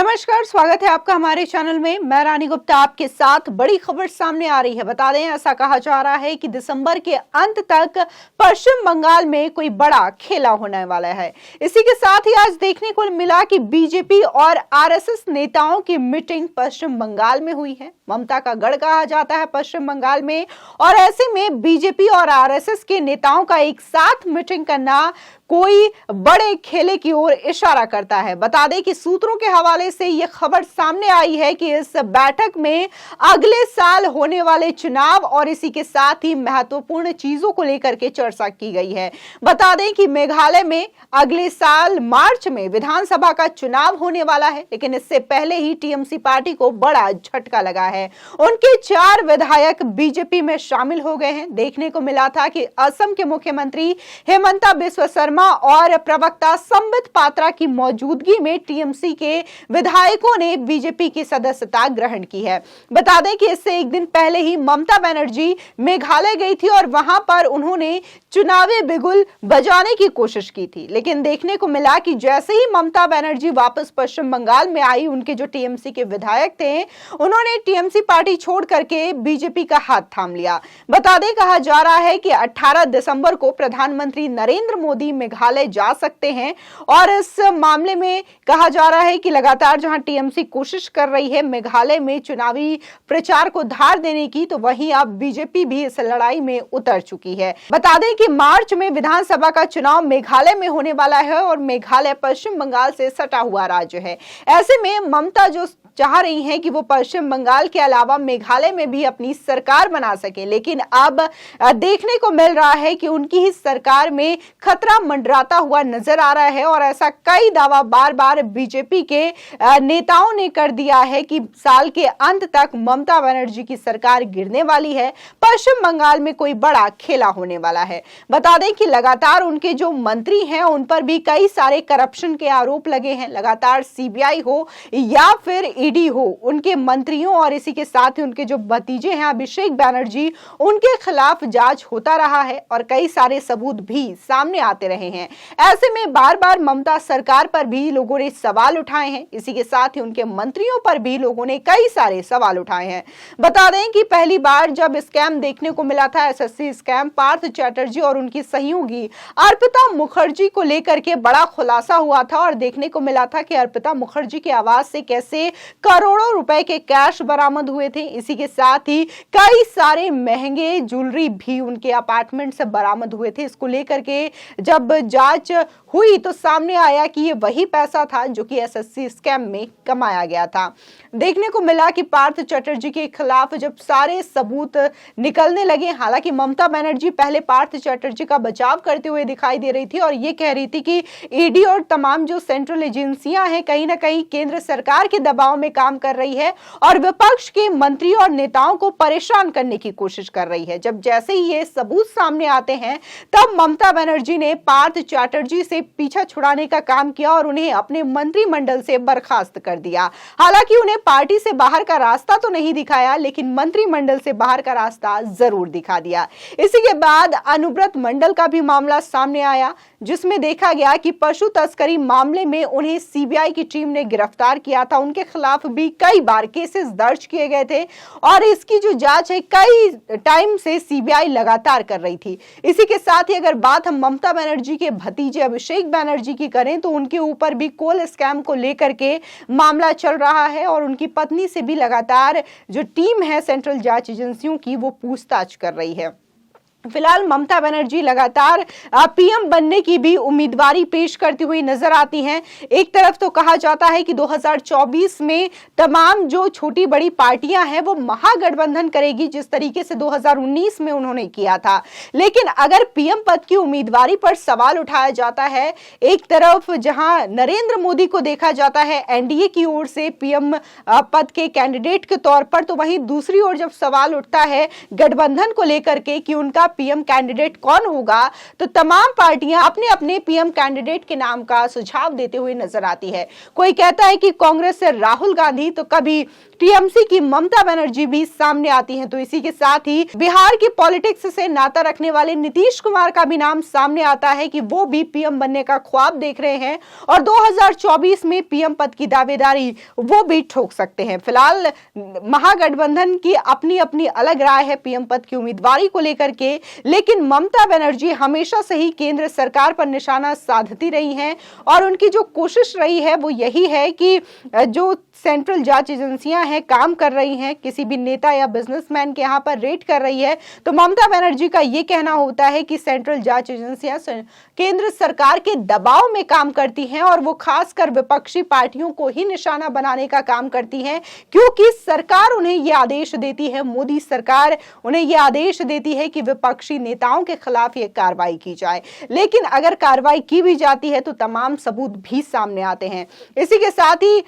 नमस्कार, स्वागत है आपका हमारे चैनल में। मैं रानी गुप्ता आपके साथ। बड़ी खबर सामने आ रही है। बता दें, ऐसा कहा जा रहा है कि दिसंबर के अंत तक पश्चिम बंगाल में कोई बड़ा खेला होने वाला है। इसी के साथ ही आज देखने को मिला कि बीजेपी और आरएसएस नेताओं की मीटिंग पश्चिम बंगाल में हुई है। ममता का गढ़ कहा जाता है पश्चिम बंगाल में, और ऐसे में बीजेपी और आरएसएस के नेताओं का एक साथ मीटिंग करना कोई बड़े खेले की ओर इशारा करता है। बता दें कि सूत्रों के हवाले से यह खबर सामने आई है कि इस बैठक में अगले साल होने वाले चुनाव और इसी के साथ ही महत्वपूर्ण चीजों को लेकर के चर्चा की गई है। बता दें कि मेघालय में अगले साल मार्च में विधानसभा का चुनाव होने वाला है, लेकिन इससे पहले ही टीएमसी पार्टी को बड़ा झटका लगा है। उनके 4 विधायक बीजेपी में शामिल हो गए हैं। देखने को मिला था कि असम के मुख्यमंत्री हेमंता बिस्वा शर्मा और प्रवक्ता संबित पात्रा की मौजूदगी में टीएमसी के विधायकों ने बीजेपी की सदस्यता ग्रहण की है। बता दें कि इससे एक दिन पहले ही ममता बनर्जी मेघालय गई थी और वहां पर उन्होंने चुनावी बिगुल बजाने की कोशिश की थी, लेकिन देखने को मिला कि जैसे ही ममता बनर्जी वापस पश्चिम बंगाल में आई, उनके जो टीएमसी के विधायक थे उन्होंने टीएमसी पार्टी छोड़ करके बीजेपी का हाथ थाम लिया। बता दें, कहा जा रहा है कि 18 दिसंबर को प्रधानमंत्री नरेंद्र मोदी मेघालय जा सकते हैं, और इस मामले में कहा जा रहा है कि लगातार जहां टीएमसी कोशिश कर रही है मेघालय में चुनावी प्रचार को धार देने की, तो वहीं अब बीजेपी भी इस लड़ाई में उतर चुकी है। बता दें कि मार्च में विधानसभा का चुनाव मेघालय में होने वाला है और मेघालय पश्चिम बंगाल से सटा हुआ राज्य है। ऐसे में ममता जो चाह रही हैं कि वो पश्चिम बंगाल के अलावा मेघालय में भी अपनी सरकार बना सके, लेकिन अब देखने को मिल रहा है कि उनकी ही सरकार में खतरा मंडराता हुआ नजर आ रहा है। और ऐसा कई दावा बार बार बीजेपी के नेताओं ने कर दिया है कि साल के अंत तक ममता बनर्जी की सरकार गिरने वाली है, पश्चिम बंगाल में कोई बड़ा खेला होने वाला है। बता दें कि लगातार उनके जो मंत्री हैं उन पर भी कई सारे करप्शन के आरोप लगे हैं। लगातार सीबीआई हो या फिर ईडी हो, उनके मंत्रियों और इसी के साथ ही उनके जो भतीजे हैं अभिषेक बनर्जी, उनके खिलाफ जांच होता रहा है और कई सारे सबूत भी सामने आते रहे हैं। ऐसे में बार बार ममता सरकार पर भी लोगों ने सवाल उठाए हैं, इसी के साथ ही उनके मंत्रियों पर भी लोगों ने कई सारे सवाल उठाए हैं। बता दें कि पहली बार जब स्कैम देखने को मिला था, एसएससी स्कैम, पार्थ चैटर्जी और उनकी सहयोगी अर्पिता मुखर्जी को लेकर के बड़ा खुलासा हुआ था और देखने को मिला था कि अर्पिता मुखर्जी के आवाज से कैसे करोड़ों रुपए के कैश बरामद हुए थे। इसी के साथ ही कई सारे महंगे ज्वेलरी भी उनके अपार्टमेंट से बरामद हुए थे। इसको लेकर के जब जांच हुई तो सामने आया कि ये वही पैसा था जो कि एसएससी स्कैम में कमाया गया था। देखने को मिला कि पार्थ चैटर्जी के खिलाफ जब सारे सबूत निकलने लगे, हालांकि ममता बनर्जी पहले पार्थ चैटर्जी का बचाव करते हुए दिखाई दे रही थी और ये कह रही थी कि ईडी और तमाम जो सेंट्रल एजेंसियां हैं कहीं ना कहीं केंद्र सरकार के दबाव में काम कर रही है और विपक्ष के मंत्री और नेताओं को परेशान करने की कोशिश कर रही है। जब जैसे ही ये सबूत सामने आते हैं तब ममता बनर्जी ने पार्थ चैटर्जी से पीछा छुड़ाने का काम किया और उन्हें अपने मंत्रिमंडल से बर्खास्त कर दिया। हालांकि उन्हें पार्टी से बाहर का रास्ता तो नहीं दिखाया, लेकिन मंत्रिमंडल से बाहर का रास्ता जरूर दिखा दिया। इसी के बाद अनुव्रत मंडल का भी मामला सामने आया, जिसमें देखा गया कि पशु तस्करी मामले में उन्हें सीबीआई की टीम ने गिरफ्तार किया था। उनके खिलाफ भी कई बार केसेस दर्ज किए गए थे और इसकी जो जांच है कई टाइम से सीबीआई लगातार कर रही थी। इसी के साथ ही अगर बात हम ममता बनर्जी के भतीजे अभिषेक बनर्जी की करें तो उनके ऊपर भी कोल स्कैम को लेकर के मामला चल रहा है और उनकी पत्नी से भी लगातार जो टीम है सेंट्रल जांच एजेंसियों की वो पूछताछ कर रही है। फिलहाल ममता बनर्जी लगातार पीएम बनने की भी उम्मीदवारी पेश करती हुई नजर आती हैं। एक तरफ तो कहा जाता है कि 2024 में तमाम जो छोटी बड़ी पार्टियां हैं वो महागठबंधन करेगी, जिस तरीके से 2019 में उन्होंने किया था। लेकिन अगर पीएम पद की उम्मीदवारी पर सवाल उठाया जाता है, एक तरफ जहां नरेंद्र मोदी को देखा जाता है एनडीए की ओर से पीएम पद के कैंडिडेट के तौर पर, तो वहीं दूसरी ओर जब सवाल उठता है गठबंधन को लेकर के कि उनका पीएम कैंडिडेट कौन होगा, तो तमाम पार्टियां अपने अपने पीएम कैंडिडेट के नाम का सुझाव देते हुए नजर आती है। कोई कहता है कि कांग्रेस से राहुल गांधी, तो कभी टीएमसी की ममता बनर्जी भी सामने आती हैं। तो इसी के साथ ही बिहार की पॉलिटिक्स से नाता रखने वाले नीतीश कुमार का भी नाम सामने आता है कि वो भी पीएम बनने का ख्वाब देख रहे हैं और 2024 में पीएम पद की दावेदारी वो भी ठोक सकते हैं। फिलहाल महागठबंधन की अपनी अपनी अलग राय है पीएम पद की उम्मीदवारी को लेकर के, लेकिन ममता बनर्जी हमेशा से ही केंद्र सरकार पर निशाना साधती रही हैं और उनकी जो कोशिश रही है वो यही है कि जो सेंट्रल जांच एजेंसियां हैं काम कर रही हैं, किसी भी नेता या बिजनेसमैन के यहां पर रेड कर रही है, तो ममता बनर्जी का यह कहना होता है कि सेंट्रल जांच एजेंसियां केंद्र सरकार के दबाव में काम करती हैं और वो खासकर विपक्षी पार्टियों को ही निशाना बनाने का काम करती हैं, क्योंकि सरकार उन्हें यह आदेश देती है, मोदी सरकार उन्हें यह आदेश देती है कि विपक्षी नेताओं के खिलाफ यह कार्रवाई की जाए। लेकिन अगर कार्रवाई की भी जाती है तो तमाम सबूत भी सामने आते हैं। इसी के साथ ही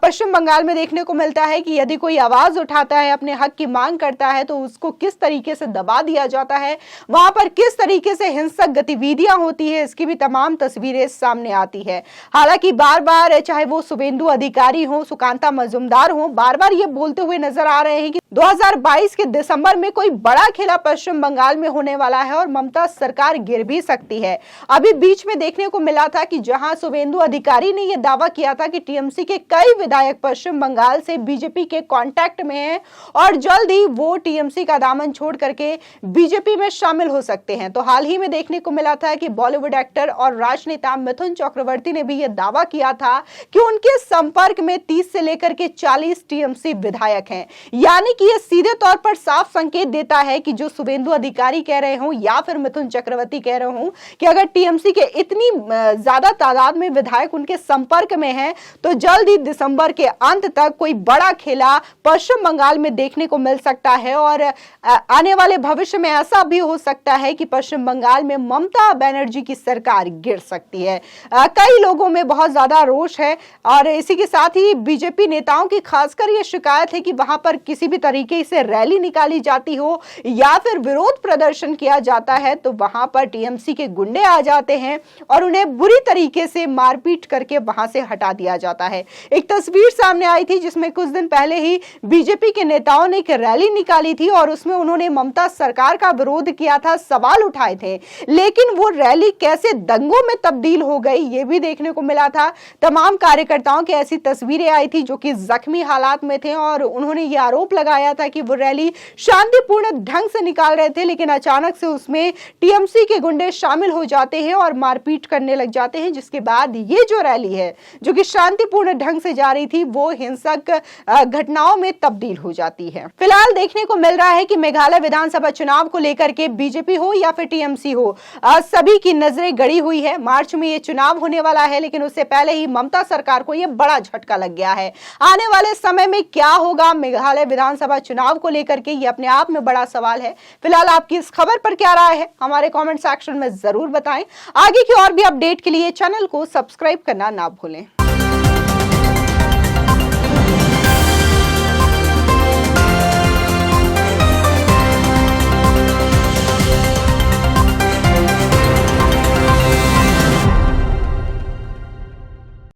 पश्चिम बंगाल में देखने को मिलता है कि यदि कोई आवाज उठाता है, अपने हक की मांग करता है, तो उसको किस तरीके से दबा दिया जाता है, वहां पर किस तरीके से हिंसक गतिविधियां होती है, इसकी भी तमाम तस्वीरें सामने आती है। हालांकि बार बार चाहे वो शुभेंदु अधिकारी हो, सुकांता मजूमदार हो, बार बार ये बोलते हुए नजर आ रहे हैं कि 2022 के दिसंबर में कोई बड़ा खेला पश्चिम बंगाल में होने वाला है और ममता सरकार गिर भी सकती है। अभी बीच में देखने को मिला था कि जहां शुभेंदु अधिकारी ने यह दावा किया था कि टीएमसी के कई विधायक पश्चिम बंगाल से बीजेपी के कांटेक्ट में हैं और जल्द ही वो टीएमसी का दामन छोड़ करके बीजेपी में शामिल हो सकते हैं। तो हाल ही में देखने को मिला था कि बॉलीवुड एक्टर और राजनेता मिथुन चक्रवर्ती ने भी यह दावा किया था कि उनके संपर्क में 30 से लेकर के 40 टीएमसी विधायक हैं। यानी कि यह सीधे तौर पर साफ संकेत देता है कि जो शुभेंदु अधिकारी कह रहे हो या फिर मिथुन चक्रवर्ती कह रहे हो कि अगर टीएमसी के इतनी ज्यादा तादाद में विधायक उनके संपर्क में हैं, तो जल्द ही दिसंबर के अंत तक कोई बड़ा खेला पश्चिम बंगाल में देखने को मिल सकता है और आने वाले भविष्य में ऐसा भी हो सकता है कि पश्चिम बंगाल में ममता बनर्जी की सरकार गिर सकती है। कई लोगों में बहुत ज्यादा रोष है और इसी के साथ ही बीजेपी नेताओं की खासकर यह शिकायत है कि वहां पर किसी भी तरीके से रैली निकाली जाती हो या फिर विरोध प्रदर्शन किया जाता है तो वहां पर टीएमसी के गुंडे आ जाते हैं और उन्हें बुरी तरीके से मारपीट करके वहां से हटा दिया जाता है। एक तस्वीर सामने आई थी जिसमें कुछ दिन पहले ही बीजेपी के नेताओं ने एक रैली निकाली थी और उसमें उन्होंने ममता सरकार का विरोध किया था, सवाल उठाए थे, लेकिन वो रैली कैसे दंगों में तब्दील हो गई ये भी देखने को मिला था। तमाम कार्यकर्ताओं की ऐसी तस्वीरें आई थी जो कि जख्मी हालात में थे और उन्होंने ये आरोप लगाया था कि वो रैली शांतिपूर्ण ढंग से निकाल रहे थे, लेकिन अचानक से उसमें टीएमसी के गुंडे शामिल हो जाते हैं और मारपीट करने लग जाते हैं, जिसके बाद ये जो रैली है जो कि शांतिपूर्ण ढंग से जा रही थी वो हिंसक घटनाओं में तब्दील हो जाती है। फिलहाल देखने को मिल रहा है कि मेघालय विधानसभा चुनाव को लेकर के बीजेपी हो या फिर टीएमसी हो, सभी की नजरें गड़ी हुई है। मार्च में ये चुनाव होने वाला है, लेकिन उससे पहले ही ममता सरकार को यह बड़ा झटका लग गया है। आने वाले समय में क्या होगा मेघालय विधानसभा चुनाव को लेकर के, ये अपने आप में बड़ा सवाल है। फिलहाल आपकी इस खबर पर क्या राय है हमारे कमेंट सेक्शन में जरूर बताएं। आगे की और भी अपडेट के लिए चैनल को सब्सक्राइब करना ना भूलें।